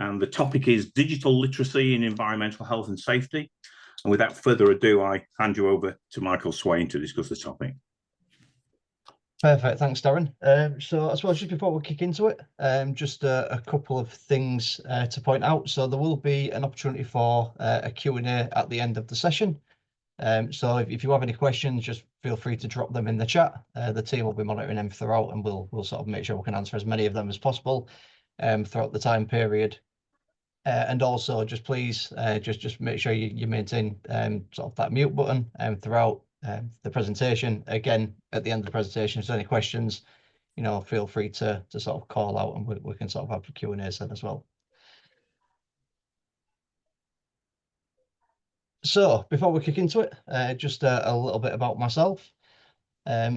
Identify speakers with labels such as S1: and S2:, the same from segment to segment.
S1: and the topic is digital literacy in environmental health and safety. And without further ado, I hand you over to Michael Swain to discuss the topic.
S2: Perfect, thanks Darren. So I suppose just before we kick into it, just a couple of things to point out. So there will be an opportunity for a Q&A at the end of the session. So if you have any questions, just feel free to drop them in the chat. The team will be monitoring them throughout, and we'll sort of make sure we can answer as many of them as possible throughout the time period. And also just please just make sure you maintain sort of that mute button throughout the presentation. Again, at the end of the presentation, if there's any questions, feel free to sort of call out, and we can sort of have the Q&A then as well. So before we kick into it, just a little bit about myself.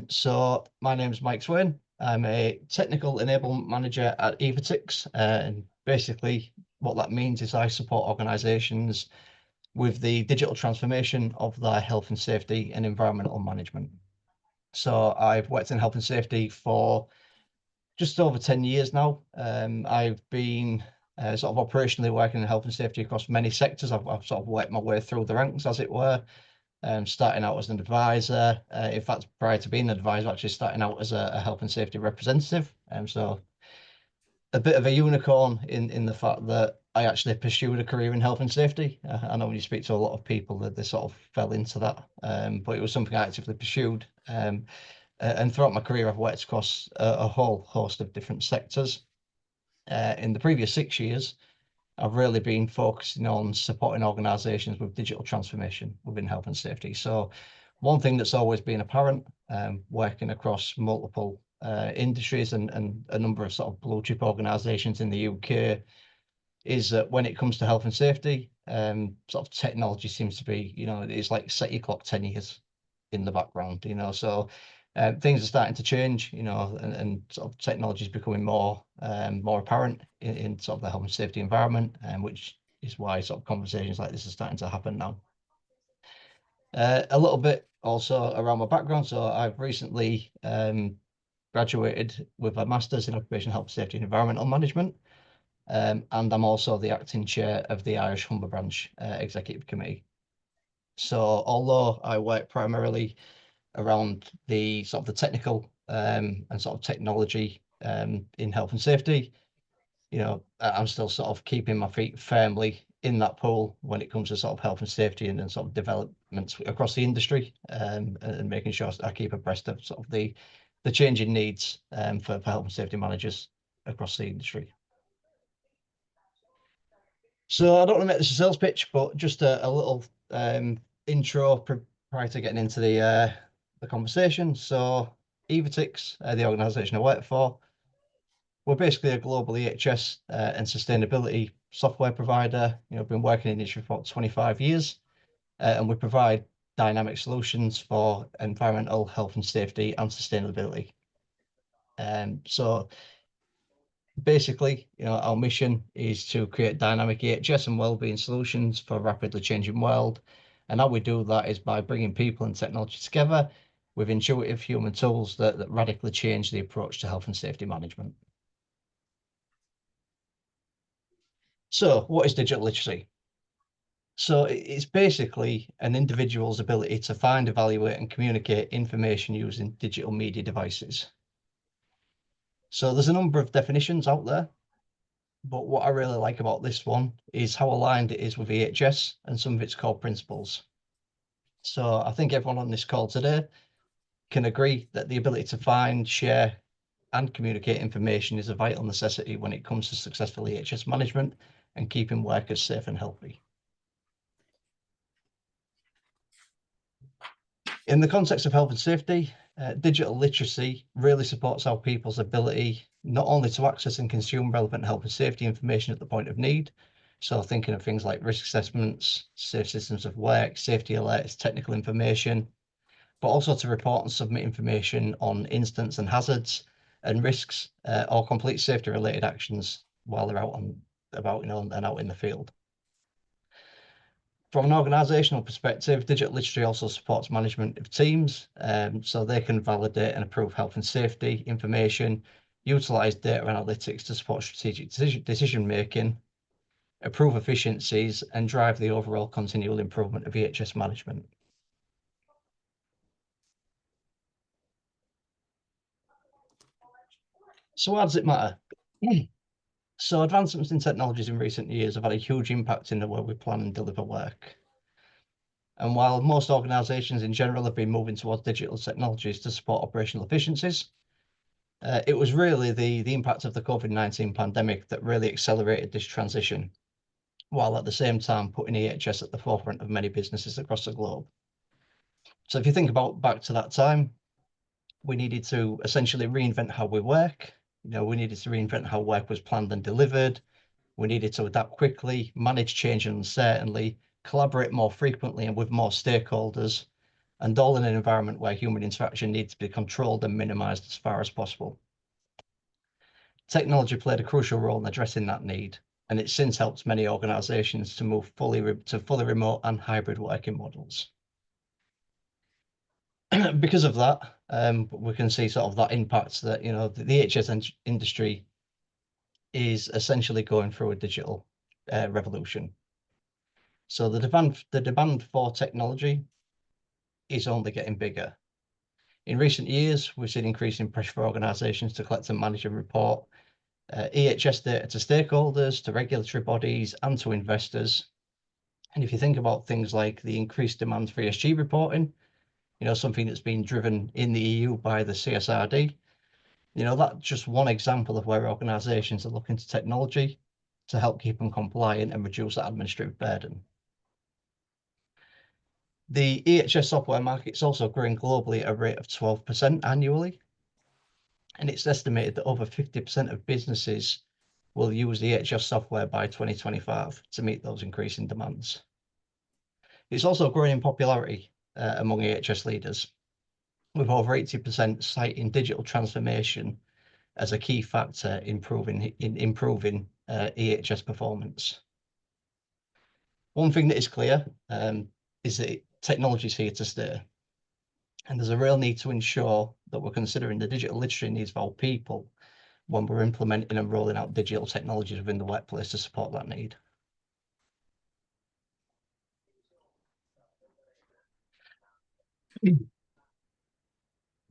S2: So my name is Mike Swain. I'm a technical enablement manager at Evotix, and basically what that means is I support organisations with the digital transformation of their health and safety and environmental management. So I've worked in health and safety for just over 10 years now. I've been sort of operationally working in health and safety across many sectors. I've sort of worked my way through the ranks, as it were, starting out as an advisor. In fact, prior to being an advisor, actually starting out as a health and safety representative. So a bit of a unicorn in the fact that I actually pursued a career in health and safety. I know when you speak to a lot of people that they sort of fell into that, but it was something I actively pursued. And throughout my career, I've worked across a whole host of different sectors. In the previous 6 years, I've really been focusing on supporting organisations with digital transformation within health and safety. So one thing that's always been apparent, working across multiple industries and a number of sort of blue chip organisations in the UK, is that when it comes to health and safety, sort of technology seems to be, it's like set your clock 10 years in the background, so things are starting to change, and sort of technology is becoming more apparent in sort of the health and safety environment, which is why sort of conversations like this are starting to happen now. A little bit also around my background. So I've recently graduated with a master's in occupational health, safety and environmental management. And I'm also the acting chair of the IOSH Humber Branch Executive Committee. So although I work primarily around the sort of the technical and sort of technology in health and safety, I'm still sort of keeping my feet firmly in that pool when it comes to sort of health and safety and sort of developments across the industry, and making sure I keep abreast of sort of the changing needs for health and safety managers across the industry. So I don't want to make this a sales pitch, but just a little intro prior to getting into the conversation. So Evotix, the organisation I work for, we're basically a global EHS and sustainability software provider. I've been working in the industry for about 25 years, and we provide dynamic solutions for environmental health and safety and sustainability. So basically, our mission is to create dynamic EHS and wellbeing solutions for a rapidly changing world. And how we do that is by bringing people and technology together with intuitive human tools that radically change the approach to health and safety management. So what is digital literacy? So it's basically an individual's ability to find, evaluate and communicate information using digital media devices. So there's a number of definitions out there, but what I really like about this one is how aligned it is with EHS and some of its core principles. So I think everyone on this call today can agree that the ability to find, share and communicate information is a vital necessity when it comes to successful EHS management and keeping workers safe and healthy. In the context of health and safety, digital literacy really supports our people's ability not only to access and consume relevant health and safety information at the point of need, so thinking of things like risk assessments, safe systems of work, safety alerts, technical information, but also to report and submit information on incidents and hazards and risks, or complete safety related actions while they're out and about, and out in the field. From an organisational perspective, digital literacy also supports management of teams, so they can validate and approve health and safety information, utilise data analytics to support strategic decision making, improve efficiencies, and drive the overall continual improvement of EHS management. So why does it matter? So advancements in technologies in recent years have had a huge impact in the way we plan and deliver work. And while most organisations in general have been moving towards digital technologies to support operational efficiencies, it was really the impact of the COVID-19 pandemic that really accelerated this transition, while at the same time putting EHS at the forefront of many businesses across the globe. So if you think about back to that time, we needed to essentially reinvent how we work. We needed to reinvent how work was planned and delivered. We needed to adapt quickly, manage change uncertainly, collaborate more frequently and with more stakeholders, and all in an environment where human interaction needs to be controlled and minimized as far as possible. Technology played a crucial role in addressing that need, and it's since helped many organizations to move fully remote and hybrid working models. Because of that, we can see sort of that impact that, the EHS industry is essentially going through a digital revolution. So the demand for technology is only getting bigger. In recent years, we've seen increasing pressure for organisations to collect and manage and report EHS data to stakeholders, to regulatory bodies, and to investors. And if you think about things like the increased demand for ESG reporting, something that's been driven in the EU by the CSRD, that's just one example of where organisations are looking to technology to help keep them compliant and reduce that administrative burden. The EHS software market is also growing globally at a rate of 12% annually, and it's estimated that over 50% of businesses will use EHS software by 2025 to meet those increasing demands. It's also growing in popularity among EHS leaders, with over 80% citing digital transformation as a key factor in improving EHS performance. One thing that is clear is that technology is here to stay, and there's a real need to ensure that we're considering the digital literacy needs of our people when we're implementing and rolling out digital technologies within the workplace to support that need.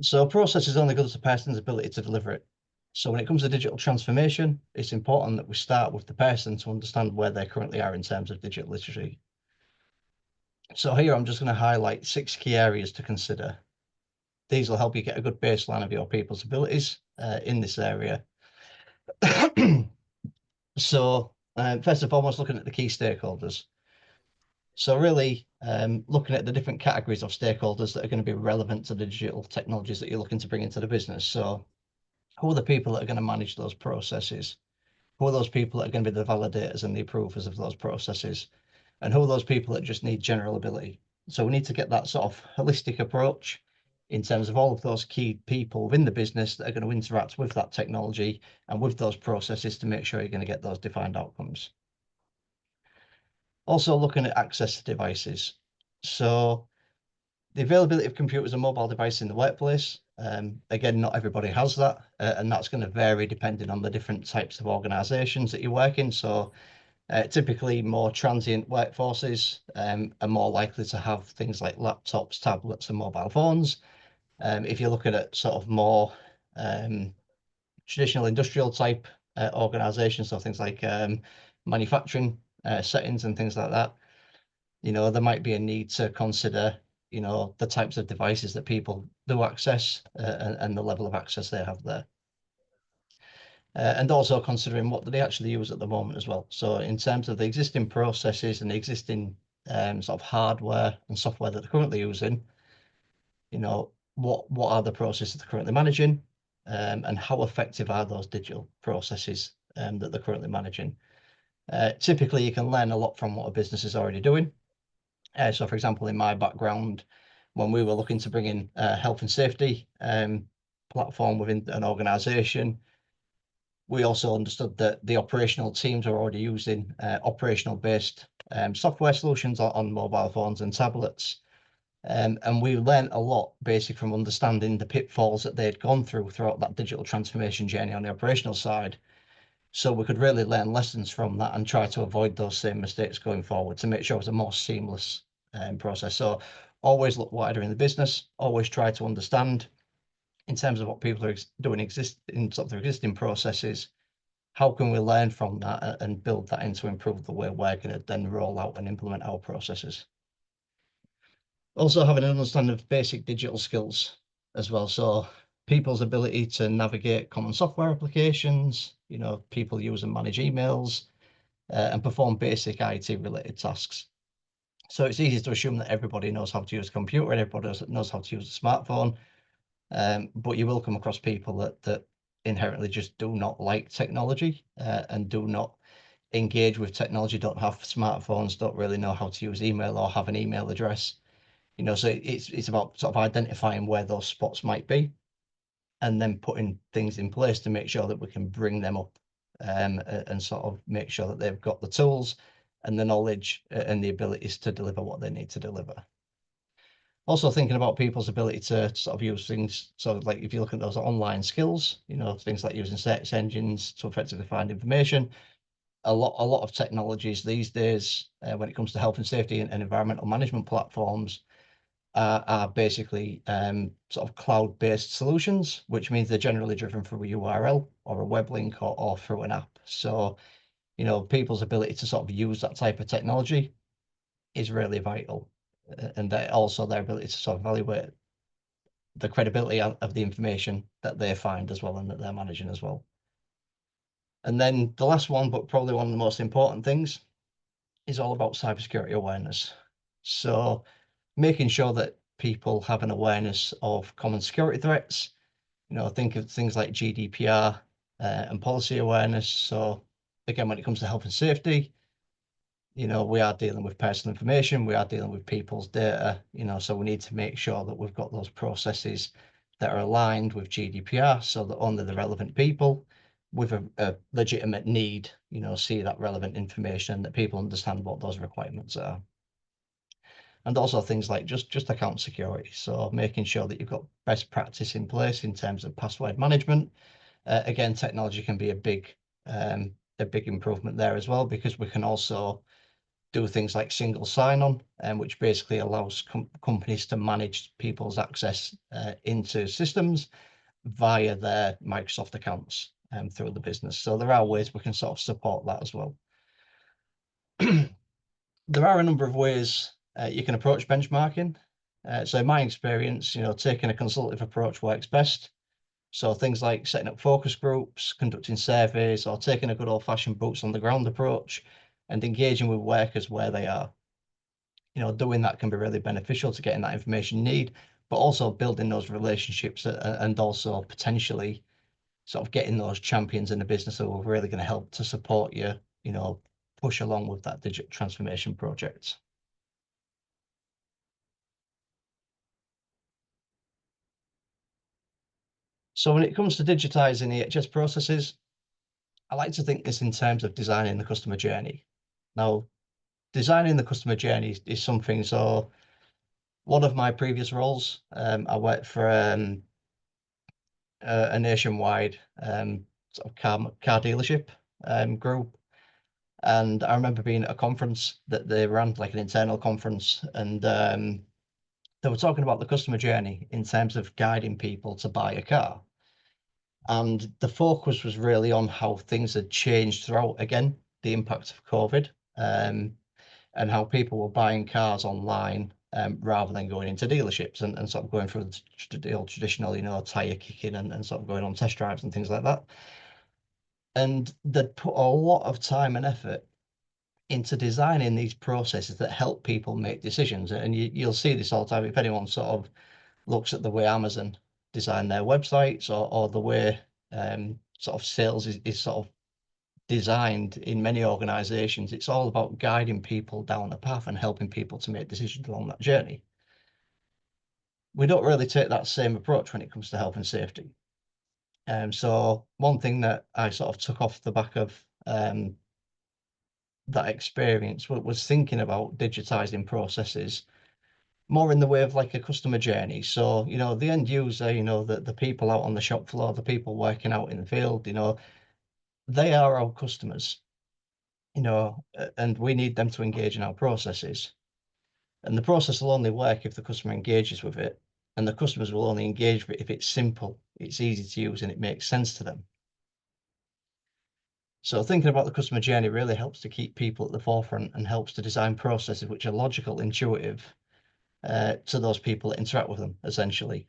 S2: So process is only good as a person's ability to deliver it. So when it comes to digital transformation, it's important that we start with the person to understand where they currently are in terms of digital literacy. So here I'm just going to highlight 6 key areas to consider. These will help you get a good baseline of your people's abilities in this area. So first and foremost, looking at the key stakeholders. So really looking at the different categories of stakeholders that are going to be relevant to the digital technologies that you're looking to bring into the business. So who are the people that are going to manage those processes? Who are those people that are going to be the validators and the approvers of those processes? And who are those people that just need general ability? So we need to get that sort of holistic approach in terms of all of those key people within the business that are going to interact with that technology and with those processes to make sure you're going to get those defined outcomes. Also looking at access to devices. So the availability of computers and mobile devices in the workplace, again, not everybody has that, and that's going to vary depending on the different types of organisations that you work in. So typically more transient workforces are more likely to have things like laptops, tablets and mobile phones. If you're looking at sort of more traditional industrial type organisations, so things like manufacturing settings and things like that, there might be a need to consider, the types of devices that people do access and the level of access they have there. And also considering what do they actually use at the moment as well. So in terms of the existing processes and the existing sort of hardware and software that they're currently using, what are the processes they're currently managing, and how effective are those digital processes that they're currently managing. Typically, you can learn a lot from what a business is already doing. So for example, in my background, when we were looking to bring in a health and safety platform within an organisation, we also understood that the operational teams are already using operational based software solutions on mobile phones and tablets. And we learned a lot basically from understanding the pitfalls that they had gone throughout that digital transformation journey on the operational side, So we could really learn lessons from that and try to avoid those same mistakes going forward to make sure it's a more seamless process. So always look wider in the business, always try to understand in terms of what people are doing in sort of their existing processes, how can we learn from that and build that in to improve the way we're going to then roll out and implement our processes. Also having an understanding of basic digital skills as well. So people's ability to navigate common software applications, people use and manage emails, and perform basic IT related tasks. So it's easy to assume that everybody knows how to use a computer and everybody knows how to use a smartphone. But you will come across people that inherently just do not like technology and do not engage with technology, don't have smartphones, don't really know how to use email or have an email address. So it's about sort of identifying where those spots might be and then putting things in place to make sure that we can bring them up and sort of make sure that they've got the tools and the knowledge and the abilities to deliver what they need to deliver. Also thinking about people's ability to sort of use things. So like if you look at those online skills, things like using search engines to effectively find information, a lot of technologies these days when it comes to health and safety and environmental management platforms are basically sort of cloud-based solutions, which means they're generally driven through a URL or a web link or through an app. So, people's ability to sort of use that type of technology is really vital. And also their ability to sort of evaluate the credibility of the information that they find as well and that they're managing as well. And then the last one, but probably one of the most important things, is all about cybersecurity awareness. So making sure that people have an awareness of common security threats, think of things like GDPR and policy awareness. So again, when it comes to health and safety, we are dealing with personal information, we are dealing with people's data, so we need to make sure that we've got those processes that are aligned with GDPR so that only the relevant people with a legitimate need, see that relevant information, that people understand what those requirements are. And also things like just account security. So making sure that you've got best practice in place in terms of password management. Again, technology can be a big improvement there as well, because we can also do things like single sign-on, which basically allows companies to manage people's access into systems via their Microsoft accounts through the business. So there are ways we can sort of support that as well. There are a number of ways you can approach benchmarking. So in my experience, taking a consultative approach works best. So things like setting up focus groups, conducting surveys, or taking a good old-fashioned boots on the ground approach and engaging with workers where they are. Doing that can be really beneficial to getting that information you need, but also building those relationships and also potentially sort of getting those champions in the business who are really going to help to support you, push along with that digital transformation project. So when it comes to digitizing EHS processes, I like to think this in terms of designing the customer journey. Now, designing the customer journey is something. So one of my previous roles, I worked for a nationwide sort of car dealership group. And I remember being at a conference that they ran, like an internal conference, and they were talking about the customer journey in terms of guiding people to buy a car. And the focus was really on how things had changed throughout, again, the impact of COVID, and how people were buying cars online rather than going into dealerships and sort of going through the old traditional, tire kicking and sort of going on test drives and things like that. And they'd put a lot of time and effort into designing these processes that help people make decisions. And you'll see this all the time if anyone sort of looks at the way Amazon design their websites or the way sort of sales is sort of designed in many organizations. It's all about guiding people down a path and helping people to make decisions along that journey. We don't really take that same approach when it comes to health and safety. So one thing that I sort of took off the back of that experience was thinking about digitizing processes more in the way of like a customer journey. So, the end user, the people out on the shop floor, the people working out in the field, they are our customers, and we need them to engage in our processes. And the process will only work if the customer engages with it, and the customers will only engage with it if it's simple, it's easy to use, and it makes sense to them. So thinking about the customer journey really helps to keep people at the forefront and helps to design processes which are logical, intuitive to those people that interact with them, essentially.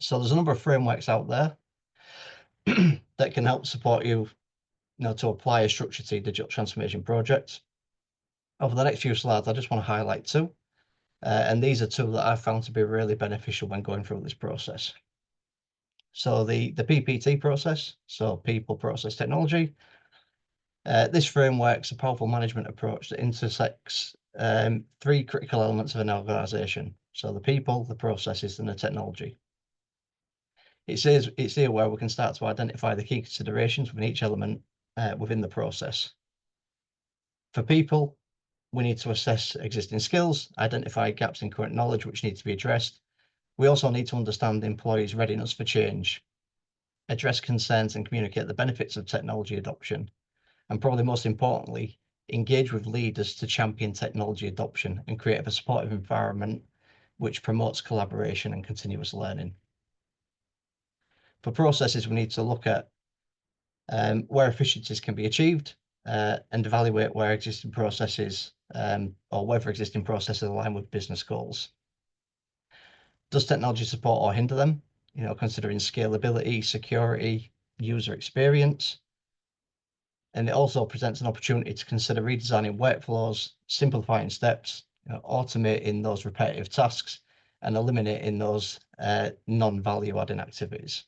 S2: So there's a number of frameworks out there that can help support you, to apply a structure to your digital transformation projects. Over the next few slides, I just want to highlight two. And these are two that I've found to be really beneficial when going through this process. So the PPT process, so people, process, technology. This framework's a powerful management approach that intersects three critical elements of an organization. So the people, the processes, and the technology. It's here where we can start to identify the key considerations within each element within the process. For people, we need to assess existing skills, identify gaps in current knowledge which need to be addressed. We also need to understand the employees' readiness for change, address concerns and communicate the benefits of technology adoption, and probably most importantly, engage with leaders to champion technology adoption and create a supportive environment which promotes collaboration and continuous learning. For processes, we need to look at where efficiencies can be achieved and evaluate where existing processes or whether existing processes align with business goals. Does technology support or hinder them? Considering scalability, security, user experience. And it also presents an opportunity to consider redesigning workflows, simplifying steps, automating those repetitive tasks, and eliminating those non-value adding activities.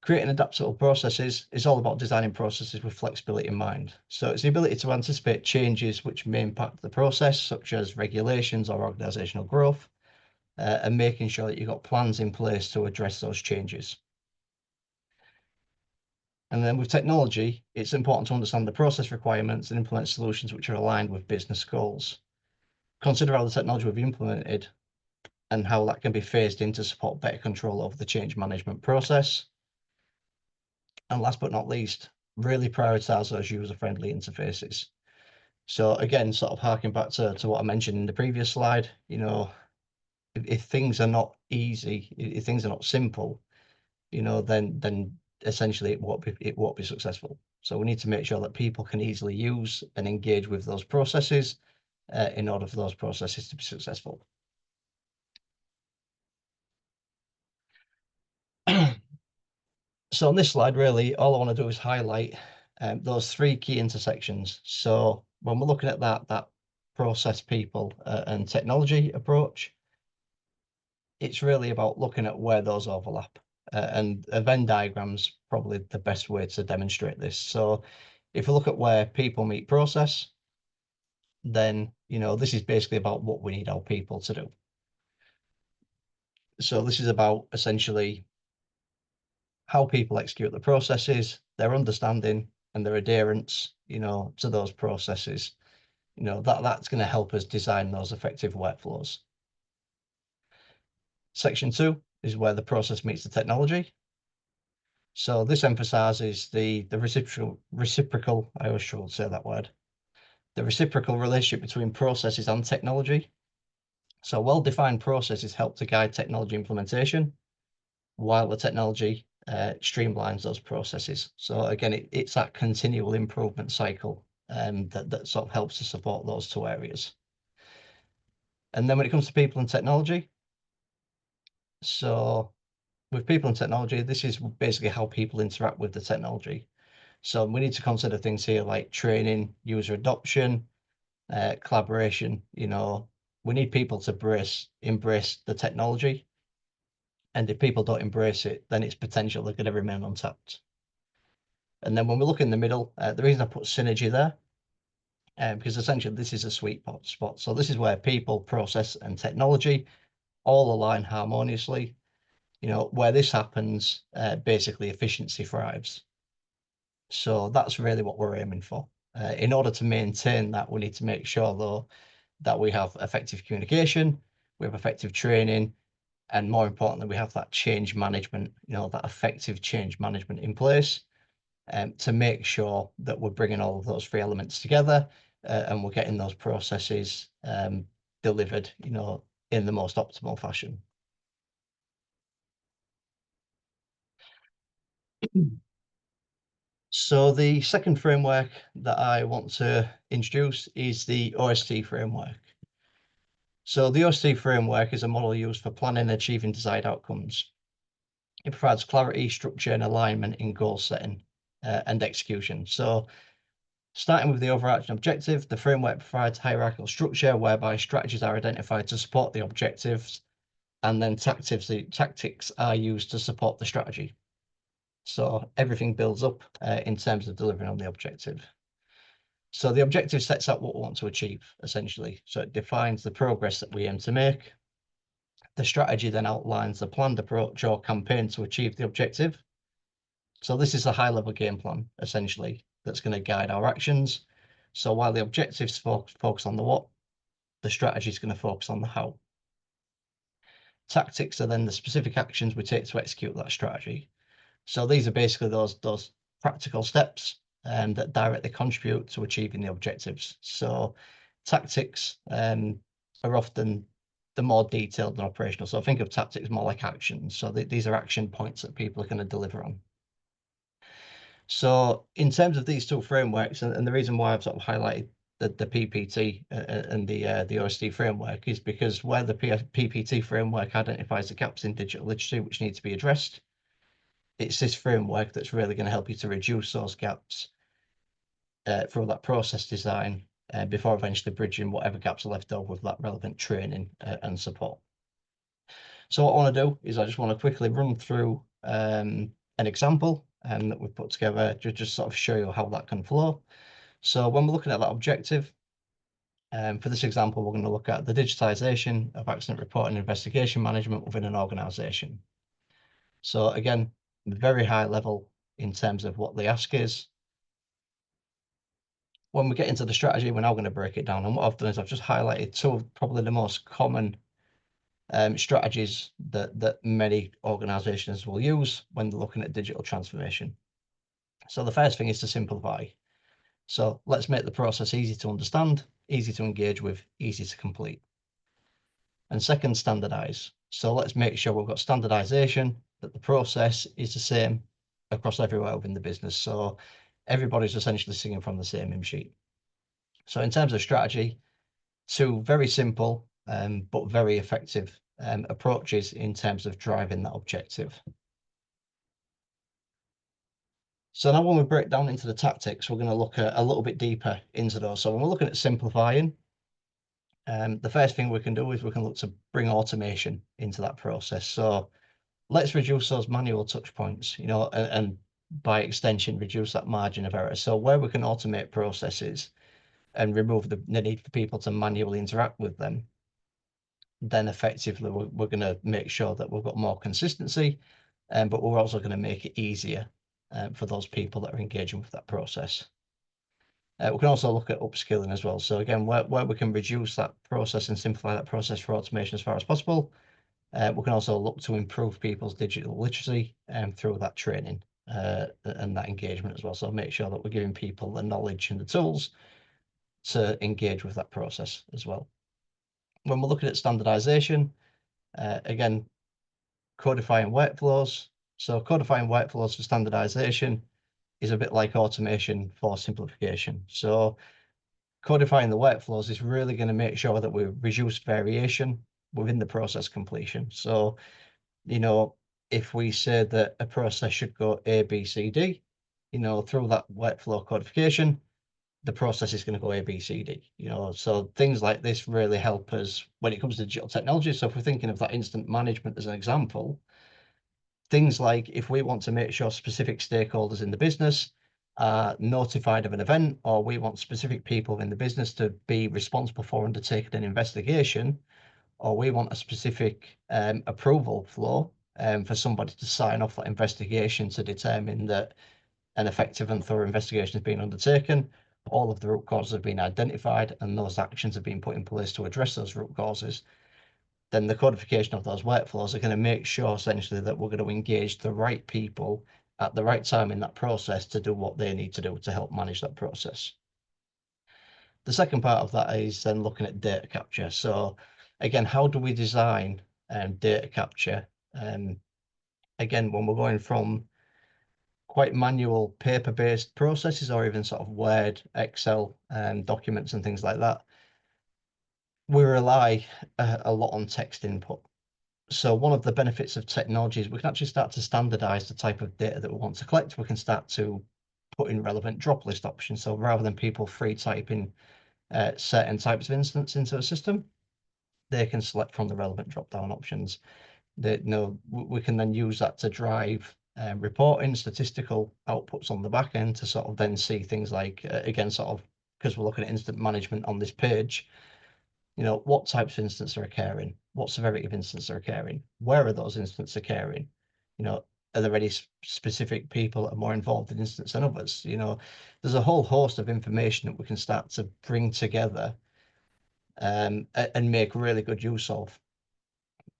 S2: Creating adaptable processes is all about designing processes with flexibility in mind. So it's the ability to anticipate changes which may impact the process, such as regulations or organizational growth, and making sure that you've got plans in place to address those changes. And then with technology, it's important to understand the process requirements and implement solutions which are aligned with business goals. Consider how the technology will be implemented and how that can be phased in to support better control over the change management process. And last but not least, really prioritize those user-friendly interfaces. So again, sort of harking back to what I mentioned in the previous slide, if things are not easy, if things are not simple, then essentially it won't be successful. So we need to make sure that people can easily use and engage with those processes in order for those processes to be successful. So on this slide, really, all I want to do is highlight those three key intersections. So when we're looking at that process, people, and technology approach, it's really about looking at where those overlap. And a Venn diagram's probably the best way to demonstrate this. So if we look at where people meet process, then, this is basically about what we need our people to do. So this is about essentially how people execute the processes, their understanding and their adherence, to those processes. That's going to help us design those effective workflows. Section 2 is where the process meets the technology. So this emphasizes the reciprocal, I always struggle to say that word, the reciprocal relationship between processes and technology. So well-defined processes help to guide technology implementation, while the technology streamlines those processes. So again, it's that continual improvement cycle that sort of helps to support those two areas. And then when it comes to people and technology, so with people and technology, this is basically how people interact with the technology. So we need to consider things here like training, user adoption, collaboration. We need people to embrace the technology. And if people don't embrace it, then its potential is going to remain untapped. And then when we look in the middle, the reason I put synergy there, because essentially this is a sweet spot. So this is where people, process, and technology all align harmoniously. Where this happens, basically efficiency thrives. So that's really what we're aiming for. In order to maintain that, we need to make sure, though, that we have effective communication, we have effective training, And more importantly, we have that change management, that effective change management in place to make sure that we're bringing all of those three elements together and we're getting those processes delivered, in the most optimal fashion. So the second framework that I want to introduce is the OST framework. So the OST framework is a model used for planning and achieving desired outcomes. It provides clarity, structure, and alignment in goal setting and execution. So starting with the overarching objective, the framework provides hierarchical structure whereby strategies are identified to support the objectives, and then tactics are used to support the strategy. So everything builds up in terms of delivering on the objective. So the objective sets out what we want to achieve, essentially. So it defines the progress that we aim to make. The strategy then outlines the planned approach or campaign to achieve the objective. So this is a high-level game plan, essentially, that's going to guide our actions. So while the objectives focus on the what, the strategy is going to focus on the how. Tactics are then the specific actions we take to execute that strategy. So these are basically those practical steps that directly contribute to achieving the objectives. So tactics are often the more detailed and operational. So think of tactics more like actions. So these are action points that people are going to deliver on. So in terms of these two frameworks, and the reason why I've sort of highlighted the PPT and the OST framework is because where the PPT framework identifies the gaps in digital literacy which need to be addressed, it's this framework that's really going to help you to reduce those gaps through that process design before eventually bridging whatever gaps are left over with that relevant training and support. So what I want to do is I just want to quickly run through an example that we've put together to just sort of show you how that can flow. So when we're looking at that objective, for this example, we're going to look at the digitization of accident reporting and investigation management within an organization. So again, very high level in terms of what the ask is. When we get into the strategy, we're now going to break it down. And what I've done is I've just highlighted two of probably the most common strategies that many organizations will use when they're looking at digital transformation. So the first thing is to simplify. So let's make the process easy to understand, easy to engage with, easy to complete. And second, standardize. So let's make sure we've got standardization, that the process is the same across everywhere within the business. So everybody's essentially singing from the same hymn sheet. So in terms of strategy, two very simple but very effective approaches in terms of driving that objective. So now when we break down into the tactics, we're going to look a little bit deeper into those. So when we're looking at simplifying, the first thing we can do is we can look to bring automation into that process. So let's reduce those manual touch points, and by extension, reduce that margin of error. So where we can automate processes and remove the need for people to manually interact with them, then effectively we're going to make sure that we've got more consistency, but we're also going to make it easier for those people that are engaging with that process. We can also look at upskilling as well. So again, where we can reduce that process and simplify that process for automation as far as possible, we can also look to improve people's digital literacy through that training and that engagement as well. So make sure that we're giving people the knowledge and the tools to engage with that process as well. When we're looking at standardization, again, codifying workflows. So codifying workflows for standardization is a bit like automation for simplification. So codifying the workflows is really going to make sure that we reduce variation within the process completion. So, if we say that a process should go A, B, C, D, through that workflow codification, the process is going to go A, B, C, D, so things like this really help us when it comes to digital technology. So if we're thinking of that incident management as an example, things like if we want to make sure specific stakeholders in the business are notified of an event, or we want specific people in the business to be responsible for undertaking an investigation, or we want a specific approval flow for somebody to sign off that investigation to determine that an effective and thorough investigation has been undertaken, all of the root causes have been identified, and those actions have been put in place to address those root causes. then the codification of those workflows are going to make sure essentially that we're going to engage the right people at the right time in that process to do what they need to do to help manage that process. The second part of that is then looking at data capture. So again, how do we design data capture? Again, when we're going from quite manual paper-based processes or even sort of Word, Excel documents and things like that, we rely a lot on text input. So one of the benefits of technology is we can actually start to standardize the type of data that we want to collect. We can start to put in relevant drop list options. So rather than people free typing certain types of instance into a system, they can select from the relevant drop down options. That we can then use that to drive reporting, statistical outputs on the back end to sort of then see things like, again, sort of, because we're looking at incident management on this page, what types of incidents are occurring, what severity of incidents are occurring, where are those incidents occurring, are there any specific people that are more involved in incidents than others? There's a whole host of information that we can start to bring together and make really good use of,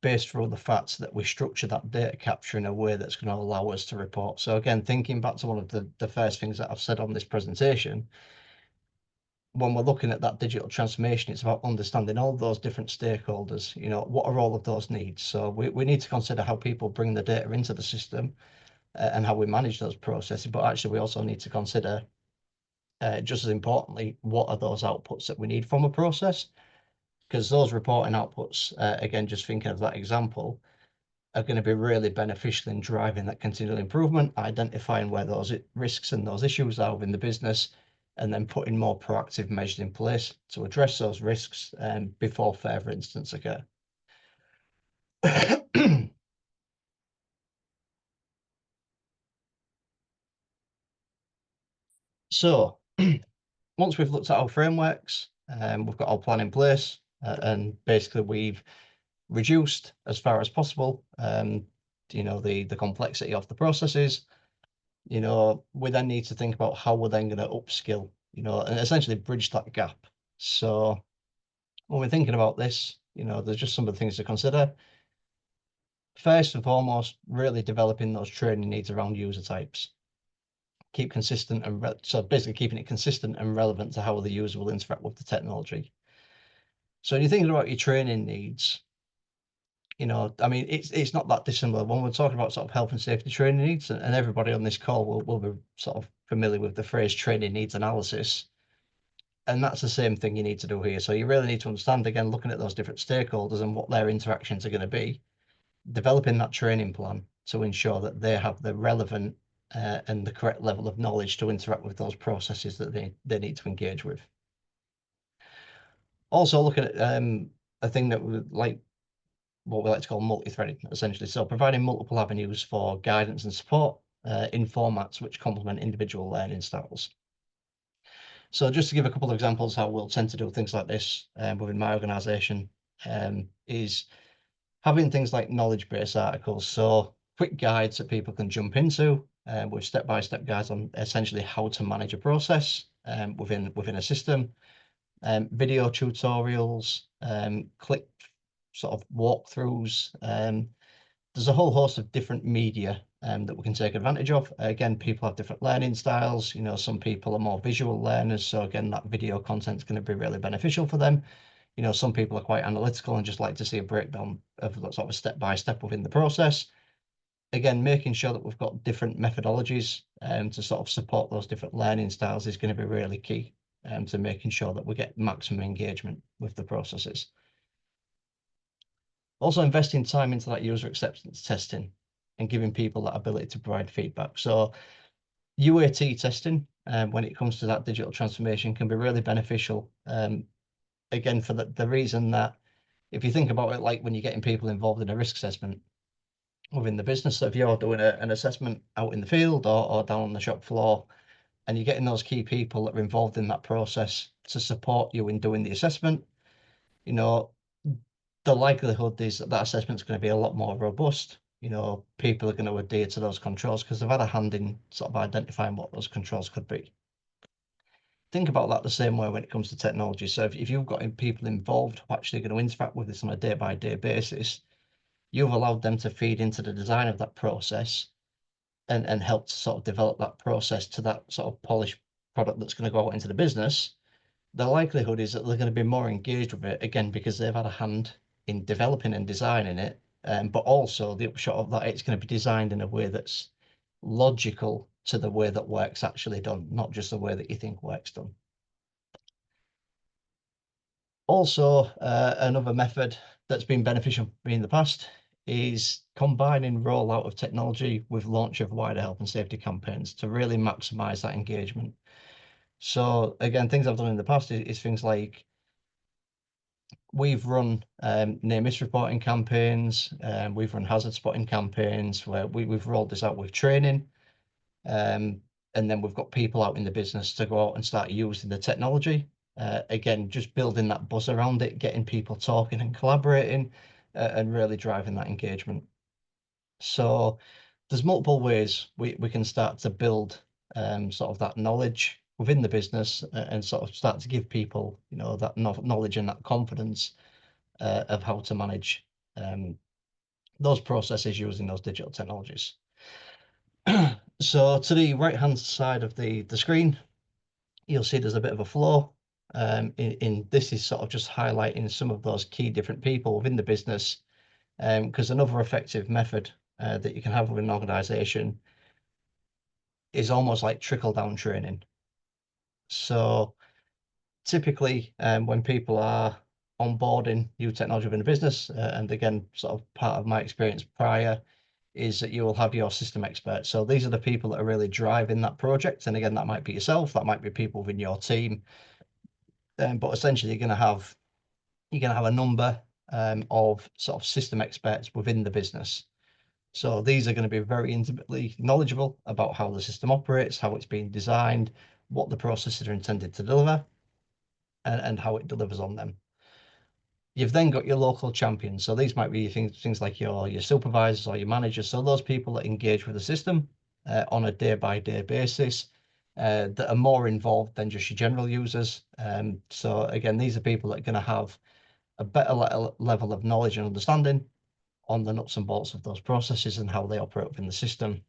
S2: based through the fact that we structure that data capture in a way that's going to allow us to report. So again, thinking back to one of the first things that I've said on this presentation, when we're looking at that digital transformation, it's about understanding all those different stakeholders, what are all of those needs? So we need to consider how people bring the data into the system and how we manage those processes, but actually we also need to consider, just as importantly, what are those outputs that we need from a process? Because those reporting outputs, again, just thinking of that example, are going to be really beneficial in driving that continual improvement, identifying where those risks and those issues are within the business, and then putting more proactive measures in place to address those risks before further incidents occur. So once we've looked at our frameworks, we've got our plan in place, and basically we've reduced as far as possible, the complexity of the processes. We then need to think about how we're then going to upskill, and essentially bridge that gap. So when we're thinking about this, there's just some of the things to consider. First and foremost, really developing those training needs around user types. Keep consistent so basically keeping it consistent and relevant to how the user will interact with the technology. So when you're thinking about your training needs, I mean, it's not that dissimilar when we're talking about sort of health and safety training needs, and everybody on this call will be sort of familiar with the phrase training needs analysis. And that's the same thing you need to do here. So you really need to understand, again, looking at those different stakeholders and what their interactions are going to be, developing that training plan to ensure that they have the relevant and the correct level of knowledge to interact with those processes that they need to engage with. Also looking at a thing that what we like to call multi-threading, essentially. So providing multiple avenues for guidance and support in formats which complement individual learning styles. So just to give a couple of examples how we'll tend to do things like this within my organisation, is having things like knowledge-based articles. So quick guides that people can jump into with step-by-step guides on essentially how to manage a process within a system, video tutorials, click sort of walkthroughs. There's a whole host of different media that we can take advantage of. Again, people have different learning styles. Some people are more visual learners, so again, that video content is going to be really beneficial for them. Some people are quite analytical and just like to see a breakdown of sort of step by step within the process. Again, making sure that we've got different methodologies to sort of support those different learning styles is going to be really key to making sure that we get maximum engagement with the processes. Also investing time into that user acceptance testing and giving people that ability to provide feedback. So UAT testing, when it comes to that digital transformation, can be really beneficial. Again, for the reason that if you think about it, like when you're getting people involved in a risk assessment within the business, so if you're doing an assessment out in the field or down on the shop floor, and you're getting those key people that are involved in that process to support you in doing the assessment, the likelihood is that that assessment's going to be a lot more robust. People are going to adhere to those controls because they've had a hand in sort of identifying what those controls could be. think about that the same way when it comes to technology. So if you've got people involved who are actually going to interact with this on a day-by-day basis, you've allowed them to feed into the design of that process and help to sort of develop that process to that sort of polished product that's going to go out into the business. The likelihood is that they're going to be more engaged with it, again, because they've had a hand in developing and designing it. But also the upshot of that, it's going to be designed in a way that's logical to the way that work's actually done, not just the way that you think work's done. Also, another method that's been beneficial for me in the past is combining rollout of technology with launch of wider health and safety campaigns to really maximize that engagement. So again, things I've done in the past is things like we've run near miss reporting campaigns, we've run hazard spotting campaigns where we've rolled this out with training. And then we've got people out in the business to go out and start using the technology. Again, just building that buzz around it, getting people talking and collaborating, and really driving that engagement. So there's multiple ways we can start to build sort of that knowledge within the business and sort of start to give people, you know, that knowledge and that confidence of how to manage those processes using those digital technologies. So to the right hand side of the screen, you'll see there's a bit of a flow. In this is sort of just highlighting some of those key different people within the business, because another effective method that you can have with an organization is almost like trickle down training. So typically when people are onboarding new technology within a business, and again, sort of part of my experience prior, is that you will have your system experts. So these are the people that are really driving that project. And again, that might be yourself, that might be people within your team. But essentially, you're going to have a number of sort of system experts within the business. So these are going to be very intimately knowledgeable about how the system operates, how it's being designed, what the processes are intended to deliver, and how it delivers on them. You've then got your local champions. So these might be things like your supervisors or your managers. So those people that engage with the system on a day-by-day basis that are more involved than just your general users. So again, these are people that are going to have a better level of knowledge and understanding on the nuts and bolts of those processes and how they operate within the system.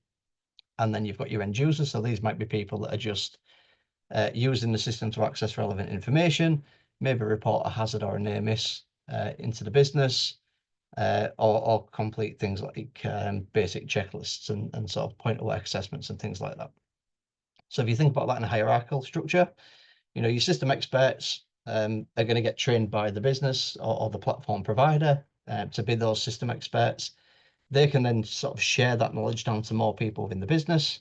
S2: And then you've got your end users. So these might be people that are just using the system to access relevant information, maybe report a hazard or a near miss into the business, or complete things like basic checklists and sort of point of work assessments and things like that. So if you think about that in a hierarchical structure, you know, your system experts are going to get trained by the business or the platform provider to be those system experts. They can then sort of share that knowledge down to more people within the business,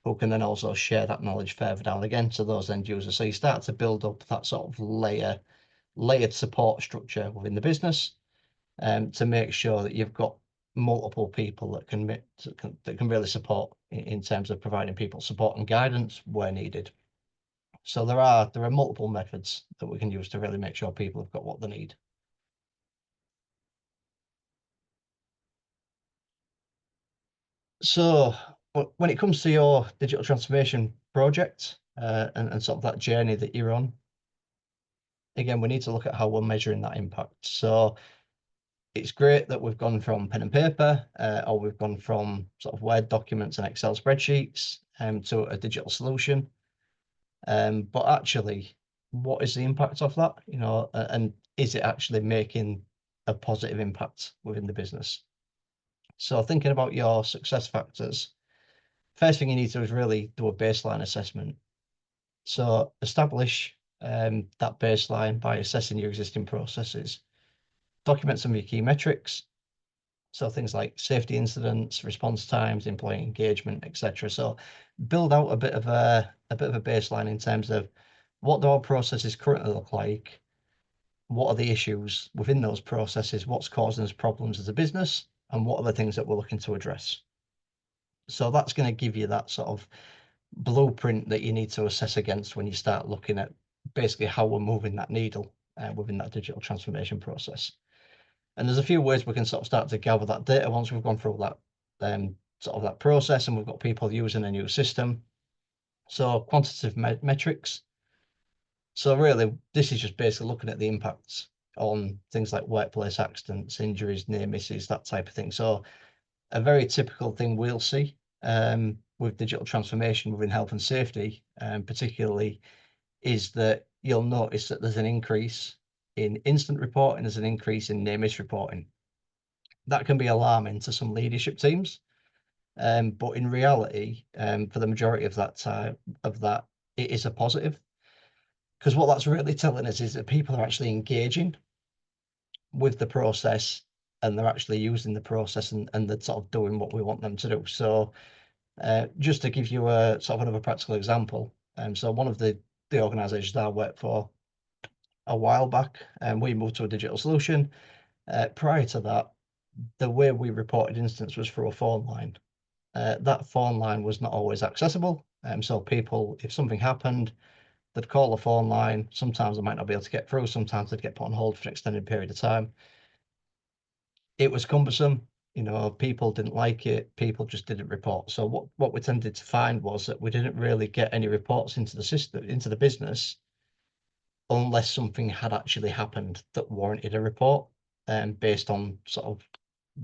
S2: who can then also share that knowledge further down again to those end users. So you start to build up that sort of layered support structure within the business to make sure that you've got multiple people that can really support in terms of providing people support and guidance where needed. So there are multiple methods that we can use to really make sure people have got what they need. So when it comes to your digital transformation project and sort of that journey that you're on, again, we need to look at how we're measuring that impact. So it's great that we've gone from pen and paper, or we've gone from sort of Word documents and Excel spreadsheets to a digital solution. But actually, what is the impact of that? You know, and is it actually making a positive impact within the business? So thinking about your success factors, first thing you need to do is really do a baseline assessment. So establish that baseline by assessing your existing processes. Document some of your key metrics. So things like safety incidents, response times, employee engagement, etc. So build out a bit of a baseline in terms of what do our processes currently look like, what are the issues within those processes, what's causing us problems as a business, and what are the things that we're looking to address. So that's going to give you that sort of blueprint that you need to assess against when you start looking at basically how we're moving that needle within that digital transformation process. And there's a few ways we can sort of start to gather that data once we've gone through that sort of that process and we've got people using a new system. So quantitative metrics. So really, this is just basically looking at the impacts on things like workplace accidents, injuries, near misses, that type of thing. So a very typical thing we'll see with digital transformation within health and safety, particularly, is that you'll notice that there's an increase in incident reporting, there's an increase in near miss reporting. That can be alarming to some leadership teams, but in reality, for the majority of that time, it is a positive. Because what that's really telling us is that people are actually engaging with the process, and they're actually using the process, and they're sort of doing what we want them to do. So just to give you a sort of another practical example, so one of the organizations that I worked for a while back, and we moved to a digital solution. Prior to that, the way we reported incidents was through a phone line. That phone line was not always accessible. So people, if something happened, they'd call the phone line. Sometimes they might not be able to get through. Sometimes they'd get put on hold for an extended period of time. It was cumbersome. People didn't like it. People just didn't report. So what we tended to find was that we didn't really get any reports into the system, into the business, unless something had actually happened that warranted a report, based on sort of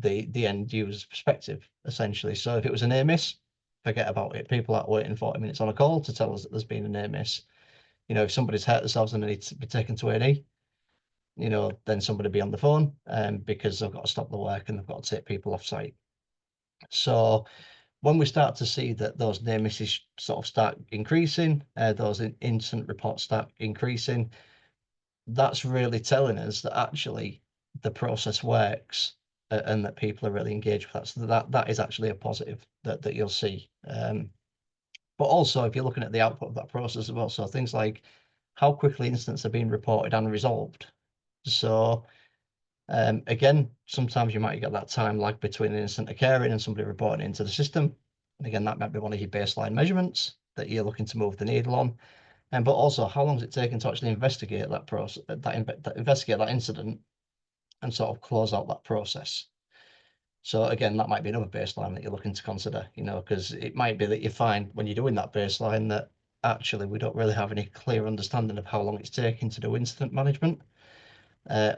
S2: the end user's perspective, essentially. So if it was a near miss, forget about it. People aren't waiting 40 minutes on a call to tell us that there's been a near miss. If somebody's hurt themselves and they need to be taken to A&E, then somebody be on the phone, because they've got to stop the work and they've got to take people off site. So when we start to see that those near misses sort of start increasing, those incident reports start increasing, that's really telling us that actually the process works, and that people are really engaged with that. So that is actually a positive that you'll see. But also, if you're looking at the output of that process as well, so things like how quickly incidents are being reported and resolved. So again, sometimes you might get that time lag between an incident occurring and somebody reporting into the system. And again, that might be one of your baseline measurements that you're looking to move the needle on. But also, how long is it taking to actually investigate that process, investigate that incident, and sort of close out that process? So again, that might be another baseline that you're looking to consider, because it might be that you find when you're doing that baseline that actually we don't really have any clear understanding of how long it's taking to do incident management,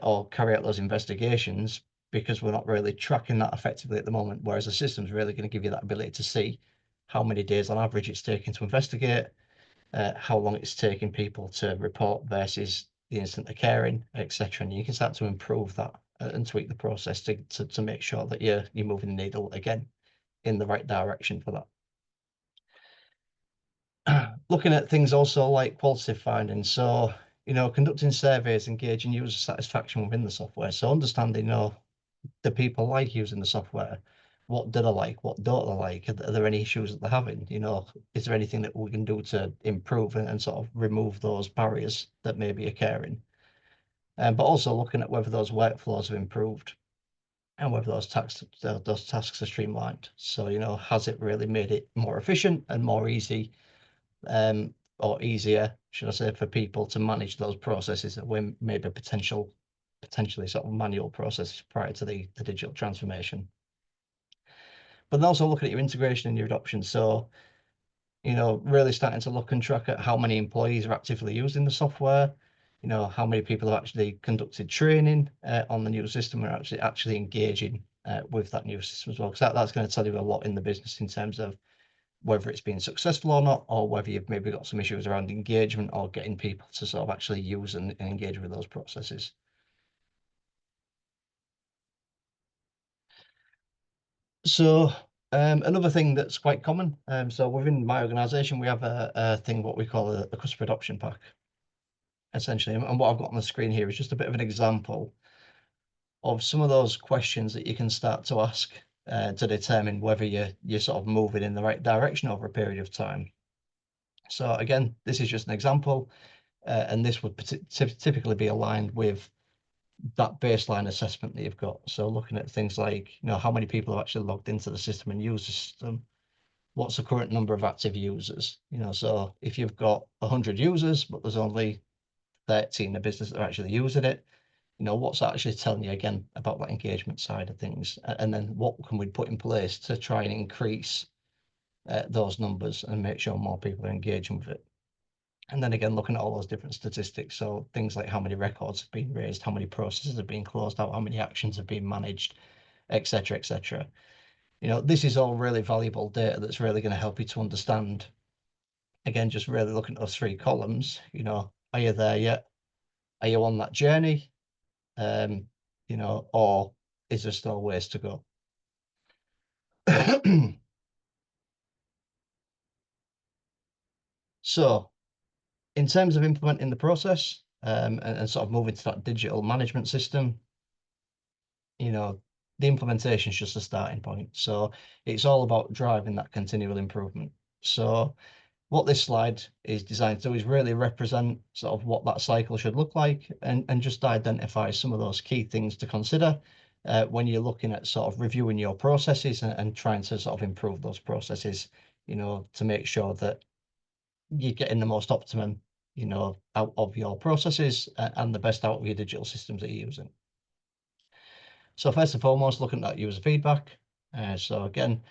S2: or carry out those investigations, because we're not really tracking that effectively at the moment, whereas the system's really going to give you that ability to see how many days on average it's taking to investigate, how long it's taking people to report versus the incident occurring, etc. And you can start to improve that, and tweak the process to make sure that you're moving the needle again in the right direction for that. Looking at things also like qualitative findings. So, conducting surveys, engaging user satisfaction within the software. So understanding, do people like using the software? What do they like? What don't they like? Are there any issues that they're having? Is there anything that we can do to improve and sort of remove those barriers that may be occurring? But also looking at whether those workflows have improved and whether those tasks are streamlined. So, has it really made it more efficient and more easy, or easier, should I say, for people to manage those processes that were maybe potentially sort of manual processes prior to the digital transformation? But then also looking at your integration and your adoption. So, really starting to look and track at how many employees are actively using the software, how many people have actually conducted training on the new system and are actually engaging with that new system as well. Because that's going to tell you a lot in the business in terms of whether it's been successful or not, or whether you've maybe got some issues around engagement or getting people to sort of actually use and engage with those processes. So another thing that's quite common, so within my organization, we have a thing, what we call a customer adoption pack, essentially. And what I've got on the screen here is just a bit of an example of some of those questions that you can start to ask to determine whether you're sort of moving in the right direction over a period of time. So again, this is just an example, and this would typically be aligned with that baseline assessment that you've got. So looking at things like, how many people have actually logged into the system and used the system? What's the current number of active users? So if you've got 100 users, but there's only 13 in the business that are actually using it, what's that actually telling you again about that engagement side of things? And then what can we put in place to try and increase those numbers and make sure more people are engaging with it? And then again, looking at all those different statistics. So things like how many records have been raised, how many processes have been closed out, how many actions have been managed, etc., etc. This is all really valuable data that's really going to help you to understand. Again, just really looking at those three columns, are you there yet? Are you on that journey? Or is there still ways to go? So in terms of implementing the process and sort of moving to that digital management system, the implementation is just a starting point. So it's all about driving that continual improvement. So what this slide is designed to do is really represent sort of what that cycle should look like and just identify some of those key things to consider when you're looking at sort of reviewing your processes and trying to sort of improve those processes, to make sure that you're getting the most optimum, out of your processes and the best out of your digital systems that you're using. So first and foremost, looking at user feedback. So again,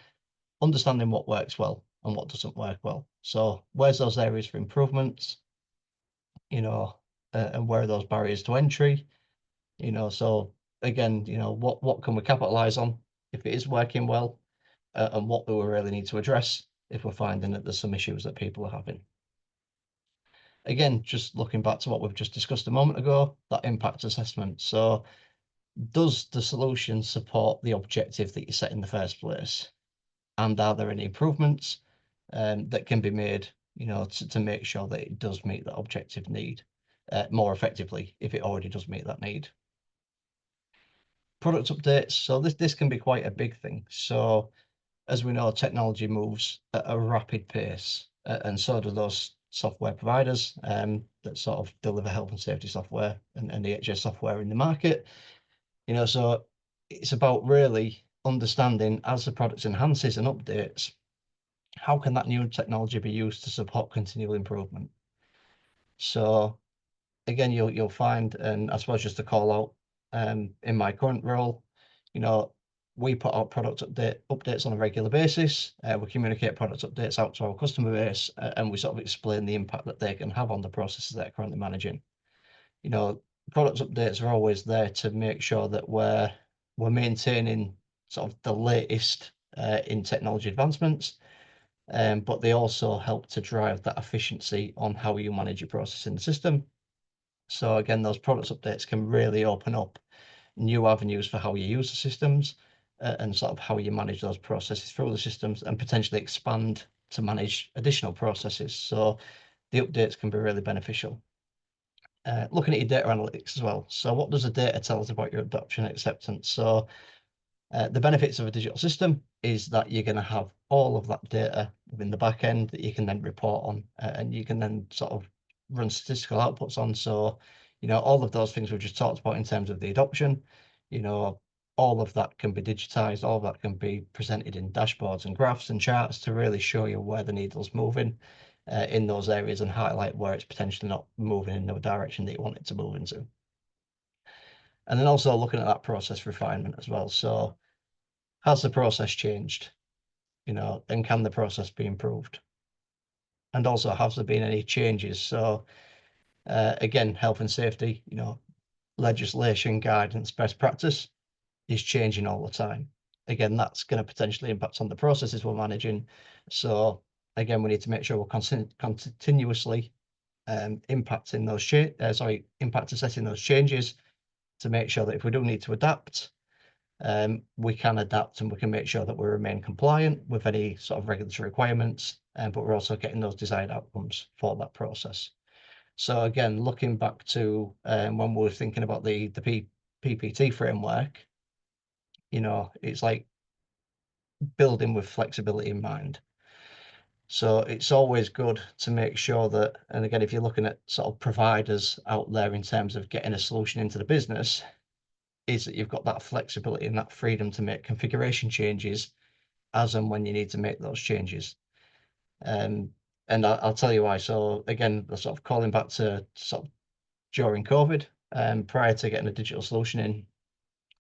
S2: understanding what works well and what doesn't work well. So where's those areas for improvements, and where are those barriers to entry, so again, what can we capitalize on if it is working well, and what do we really need to address if we're finding that there's some issues that people are having. Again, just looking back to what we've just discussed a moment ago, that impact assessment. So does the solution support the objective that you set in the first place? And are there any improvements that can be made, to make sure that it does meet that objective need more effectively if it already does meet that need? Product updates. So this can be quite a big thing. So as we know, technology moves at a rapid pace, and so do those software providers that sort of deliver health and safety software and EHS software in the market. So it's about really understanding, as the product enhances and updates, how can that new technology be used to support continual improvement? So again, you'll find, and I suppose just to call out, in my current role, we put out product updates on a regular basis. We communicate product updates out to our customer base, and we sort of explain the impact that they can have on the processes they're currently managing. Product updates are always there to make sure that we're maintaining sort of the latest in technology advancements, but they also help to drive that efficiency on how you manage your process in the system. So again, those product updates can really open up new avenues for how you use the systems and sort of how you manage those processes through the systems, and potentially expand to manage additional processes. So the updates can be really beneficial. Looking at your data analytics as well. So what does the data tell us about your adoption and acceptance? So the benefits of a digital system is that you're going to have all of that data within the back end that you can then report on, and you can then sort of run statistical outputs on. So, all of those things we've just talked about in terms of the adoption, all of that can be digitized, all of that can be presented in dashboards and graphs and charts to really show you where the needle's moving in those areas and highlight where it's potentially not moving in the direction that you want it to move into. And then also looking at that process refinement as well. So has the process changed, and can the process be improved? And also, has there been any changes? So again, health and safety, legislation, guidance, best practice is changing all the time. Again, that's going to potentially impact on the processes we're managing. So again, we need to make sure we're continuously impact assessing those changes to make sure that if we do need to adapt, we can adapt and we can make sure that we remain compliant with any sort of regulatory requirements, but we're also getting those desired outcomes for that process. So again, looking back to when we were thinking about the PPT framework, it's like building with flexibility in mind. So it's always good to make sure that, and again, if you're looking at sort of providers out there in terms of getting a solution into the business, is that you've got that flexibility and that freedom to make configuration changes as and when you need to make those changes. And I'll tell you why. So again, sort of calling back to sort of during COVID, prior to getting a digital solution in,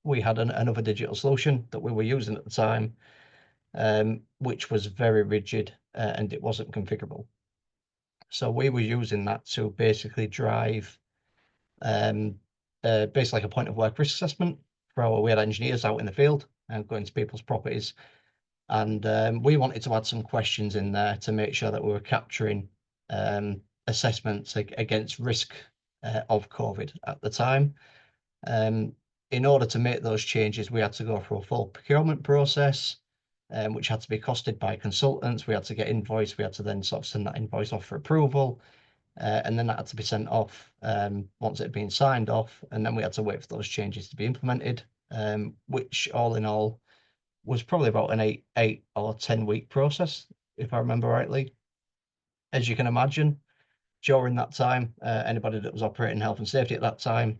S2: we had another digital solution that we were using at the time, which was very rigid and it wasn't configurable. So we were using that to basically drive basically like a point of work risk assessment we had engineers out in the field and going to people's properties. And we wanted to add some questions in there to make sure that we were capturing assessments against risk of COVID at the time. In order to make those changes, we had to go through a full procurement process, which had to be costed by consultants. We had to get invoiced. We had to then sort of send that invoice off for approval. And then that had to be sent off once it had been signed off. And then we had to wait for those changes to be implemented, which all in all was probably about an eight or 10 week process, if I remember rightly. As you can imagine, during that time, anybody that was operating health and safety at that time,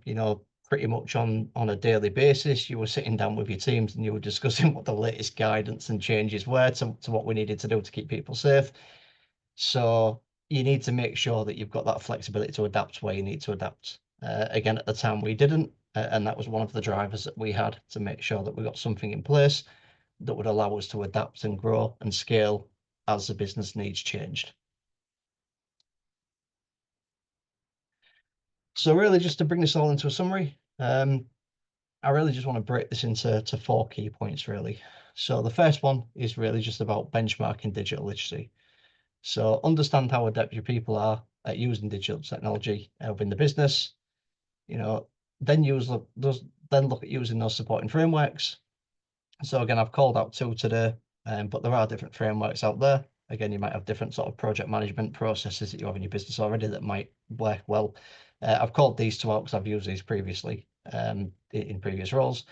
S2: pretty much on a daily basis, you were sitting down with your teams and you were discussing what the latest guidance and changes were to what we needed to do to keep people safe. So you need to make sure that you've got that flexibility to adapt where you need to adapt. Again, at the time we didn't, and that was one of the drivers that we had to make sure that we got something in place that would allow us to adapt and grow and scale as the business needs changed. So really, just to bring this all into a summary, I really just want to break this into 4 key points, really. So the first one is really just about benchmarking digital literacy. So understand how adept your people are at using digital technology within the business. Then look at using those supporting frameworks. So again, I've called out 2 today, but there are different frameworks out there. Again, you might have different sort of project management processes that you have in your business already that might work well. I've called these 2 out because I've used these previously in previous roles.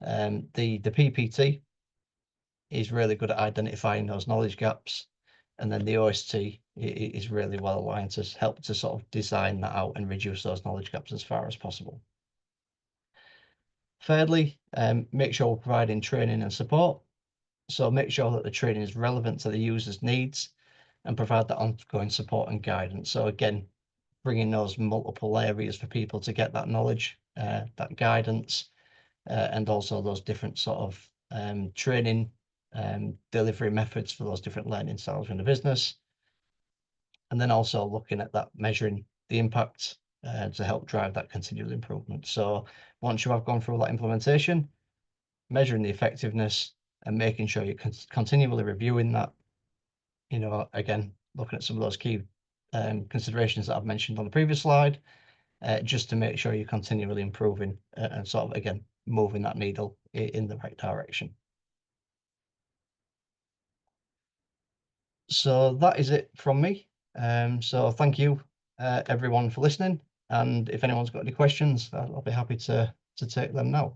S2: The PPT is really good at identifying those knowledge gaps. And then the OST is really well aligned to help to sort of design that out and reduce those knowledge gaps as far as possible. Thirdly, make sure we're providing training and support. So make sure that the training is relevant to the user's needs and provide that ongoing support and guidance. So again, bringing those multiple areas for people to get that knowledge, that guidance, and also those different sort of training delivery methods for those different learning styles in the business. And then also looking at that, measuring the impact to help drive that continual improvement. So once you have gone through that implementation, measuring the effectiveness and making sure you're continually reviewing that, again, looking at some of those key considerations that I've mentioned on the previous slide, just to make sure you're continually improving and sort of, again, moving that needle in the right direction. So that is it from me. So thank you, everyone, for listening. And if anyone's got any questions, I'll be happy to take them now.